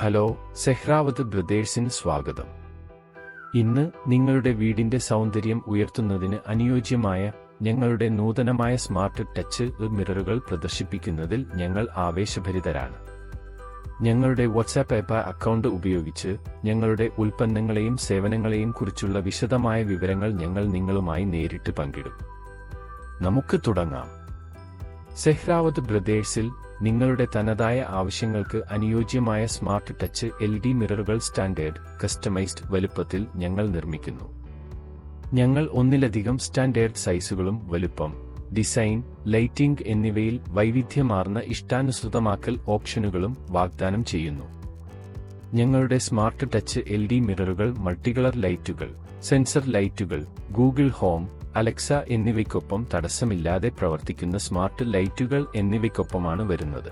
Hello, Sehrawat ബ്രദേഴ്സിന് സ്വാഗതം. ഇന്ന് നിങ്ങളുടെ വീടിന്റെ സൗന്ദര്യം ഉയർത്തുന്നതിന് അനുയോജ്യമായ ഞങ്ങളുടെ നൂതനമായ സ്മാർട്ട് ടച്ച് മിററുകൾ പ്രദർശിപ്പിക്കുന്നതിൽ ഞങ്ങൾ ആവേശഭരിതരാണ്. ഞങ്ങളുടെ വാട്സാപ്പ് അക്കൗണ്ട് ഉപയോഗിച്ച് ഞങ്ങളുടെ ഉൽപ്പന്നങ്ങളെയും സേവനങ്ങളെയും കുറിച്ചുള്ള വിശദമായ വിവരങ്ങൾ ഞങ്ങൾ നിങ്ങളുമായി നേരിട്ട് പങ്കിടും. നമുക്ക് തുടങ്ങാം. സെഹ്റാവത്ത് ബ്രദേഴ്സിൽ നിങ്ങളുടെ തനതായ ആവശ്യങ്ങൾക്ക് അനുയോജ്യമായ സ്മാർട്ട് ടച്ച് എൽഇഡി മിററുകൾ സ്റ്റാൻഡേർഡ് കസ്റ്റമൈസ്ഡ് വലുപ്പത്തിൽ ഞങ്ങൾ നിർമ്മിക്കുന്നു. ഞങ്ങൾ ഒന്നിലധികം സ്റ്റാൻഡേർഡ് സൈസുകളും വലുപ്പം, ഡിസൈൻ, ലൈറ്റിംഗ് എന്നിവയിൽ വൈവിധ്യമാർന്ന ഇഷ്ടാനുസൃതമാക്കൽ ഓപ്ഷനുകളും വാഗ്ദാനം ചെയ്യുന്നു. ഞങ്ങളുടെ സ്മാർട്ട് ടച്ച് എൽഇഡി മിററുകൾ മൾട്ടികളർ ലൈറ്റുകൾ, സെൻസർ ലൈറ്റുകൾ, ഗൂഗിൾ ഹോം, അലക്സ എന്നിവയ്ക്കൊപ്പം തടസ്സമില്ലാതെ പ്രവർത്തിക്കുന്ന സ്മാർട്ട് ലൈറ്റുകൾ എന്നിവയ്ക്കൊപ്പമാണ് വരുന്നത്.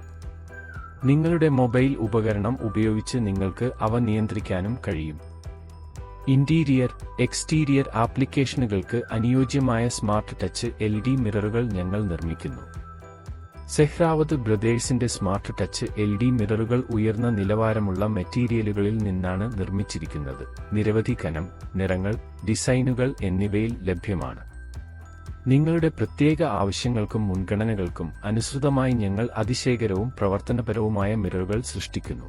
നിങ്ങളുടെ മൊബൈൽ ഉപകരണം ഉപയോഗിച്ച് നിങ്ങൾക്ക് അവ നിയന്ത്രിക്കാനും കഴിയും. ഇന്റീരിയർ, എക്സ്റ്റീരിയർ ആപ്ലിക്കേഷനുകൾക്ക് അനുയോജ്യമായ സ്മാർട്ട് ടച്ച് എൽഇഡി മിററുകൾ ഞങ്ങൾ നിർമ്മിക്കുന്നു. സെഹ്റാവത്ത് ബ്രദേഴ്സിന്റെ സ്മാർട്ട് ടച്ച് എൽഇഡി മിററുകൾ ഉയർന്ന നിലവാരമുള്ള മെറ്റീരിയലുകളിൽ നിന്നാണ് നിർമ്മിച്ചിരിക്കുന്നത്. നിരവധി കനം, നിറങ്ങൾ, ഡിസൈനുകൾ എന്നിവയിൽ ലഭ്യമാണ്. നിങ്ങളുടെ പ്രത്യേക ആവശ്യങ്ങൾക്കും മുൻഗണനകൾക്കും അനുസൃതമായി ഞങ്ങൾ അതിശയകരവും പ്രവർത്തനപരവുമായ മിററുകൾ സൃഷ്ടിക്കുന്നു.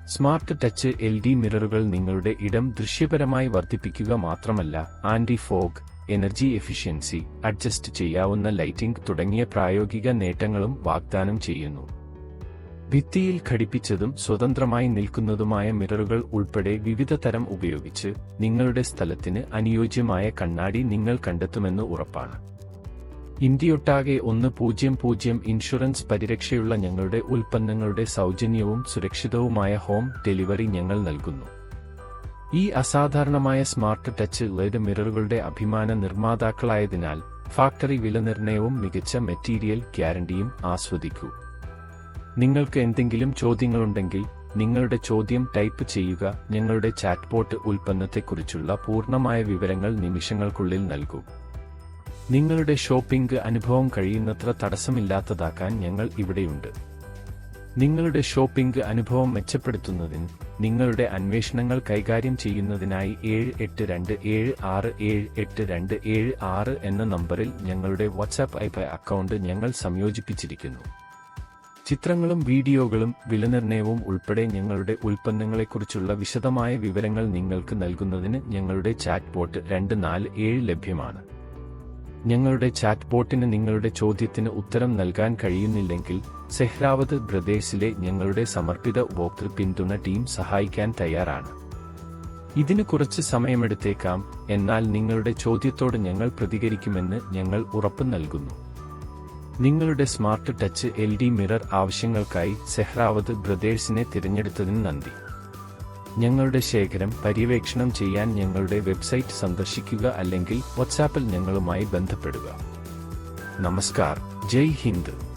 സ്മാർട്ട് ടച്ച് എൽഇഡി മിററുകൾ നിങ്ങളുടെ ഇടം ദൃശ്യപരമായി വർദ്ധിപ്പിക്കുക മാത്രമല്ല, anti fog, energy efficiency, adjust ചെയ്യാവുന്ന ലൈറ്റിംഗ് തുടങ്ങിയ പ്രായോഗിക നേട്ടങ്ങളും വാഗ്ദാനം ചെയ്യുന്നു. ഭിത്തിയിൽ ഘടിപ്പിച്ചതും സ്വതന്ത്രമായി നിൽക്കുന്നതുമായ മിററുകൾ ഉൾപ്പെടെ വിവിധ തരം ഉപയോഗിച്ച് നിങ്ങളുടെ സ്ഥലത്തിന് അനുയോജ്യമായ കണ്ണാടി നിങ്ങൾ കണ്ടെത്തുമെന്ന് ഉറപ്പാണ്. ഇന്ത്യയൊട്ടാകെ 100 ഇൻഷുറൻസ് പരിരക്ഷയുള്ള ഞങ്ങളുടെ ഉൽപ്പന്നങ്ങളുടെ സൗജന്യവും സുരക്ഷിതവുമായ ഹോം ഡെലിവറി ഞങ്ങൾ നൽകുന്നു. ഈ അസാധാരണമായ സ്മാർട്ട് ടച്ച് LED മിററുകളുടെ അഭിമാന നിർമ്മാതാക്കളായതിനാൽ ഫാക്ടറി വിലനിർണ്ണയവും മികച്ച മെറ്റീരിയൽ ഗ്യാരണ്ടിയും ആസ്വദിക്കൂ. നിങ്ങൾക്ക് എന്തെങ്കിലും ചോദ്യങ്ങളുണ്ടെങ്കിൽ നിങ്ങളുടെ ചോദ്യം ടൈപ്പ് ചെയ്യുക. ഞങ്ങളുടെ ചാറ്റ്ബോട്ട് ഉൽപ്പന്നത്തെക്കുറിച്ചുള്ള പൂർണ്ണമായ വിവരങ്ങൾ നിമിഷങ്ങൾക്കുള്ളിൽ നൽകും. നിങ്ങളുടെ ഷോപ്പിംഗ് അനുഭവം കഴിയുന്നത്ര തടസ്സമില്ലാത്തതാക്കാൻ ഞങ്ങൾ ഇവിടെയുണ്ട്. നിങ്ങളുടെ ഷോപ്പിംഗ് അനുഭവം മെച്ചപ്പെടുത്തുന്നതിന് നിങ്ങളുടെ അന്വേഷണങ്ങൾ കൈകാര്യം ചെയ്യുന്നതിനായി 7827678276 എന്ന നമ്പറിൽ ഞങ്ങളുടെ വാട്സാപ്പ് അക്കൗണ്ട് ഞങ്ങൾ സംയോജിപ്പിച്ചിരിക്കുന്നു. ചിത്രങ്ങളും വീഡിയോകളും വിലനിർണ്ണയവും ഉൾപ്പെടെ ഞങ്ങളുടെ ഉൽപ്പന്നങ്ങളെക്കുറിച്ചുള്ള വിശദമായ വിവരങ്ങൾ നിങ്ങൾക്ക് നൽകുന്നതിന് ഞങ്ങളുടെ ചാറ്റ് ബോട്ട് 247 ലഭ്യമാണ്. ഞങ്ങളുടെ ചാറ്റ് ബോട്ടിന് നിങ്ങളുടെ ചോദ്യത്തിന് ഉത്തരം നൽകാൻ കഴിയുന്നില്ലെങ്കിൽ സെഹ്റാവത്ത് ബ്രദേഴ്സിലെ ഞങ്ങളുടെ സമർപ്പിത ഉപഭോക്തൃ പിന്തുണ ടീം സഹായിക്കാൻ തയ്യാറാണ്. ഇതിന് കുറച്ച് സമയമെടുത്തേക്കാം, എന്നാൽ നിങ്ങളുടെ ചോദ്യത്തോട് ഞങ്ങൾ പ്രതികരിക്കുമെന്ന് ഞങ്ങൾ ഉറപ്പ് നൽകുന്നു. നിങ്ങളുടെ സ്മാർട്ട് ടച്ച് എൽഇഡി മിറർ ആവശ്യങ്ങൾക്കായി സെഹ്റാവത്ത് ബ്രദേഴ്സിനെ തിരഞ്ഞെടുത്തതിന് നന്ദി. ഞങ്ങളുടെ ശേഖരം പര്യവേക്ഷണം ചെയ്യാൻ ഞങ്ങളുടെ വെബ്സൈറ്റ് സന്ദർശിക്കുക അല്ലെങ്കിൽ വാട്സാപ്പിൽ ഞങ്ങളുമായി ബന്ധപ്പെടുക. നമസ്കാർ, ജയ് ഹിന്ദ്.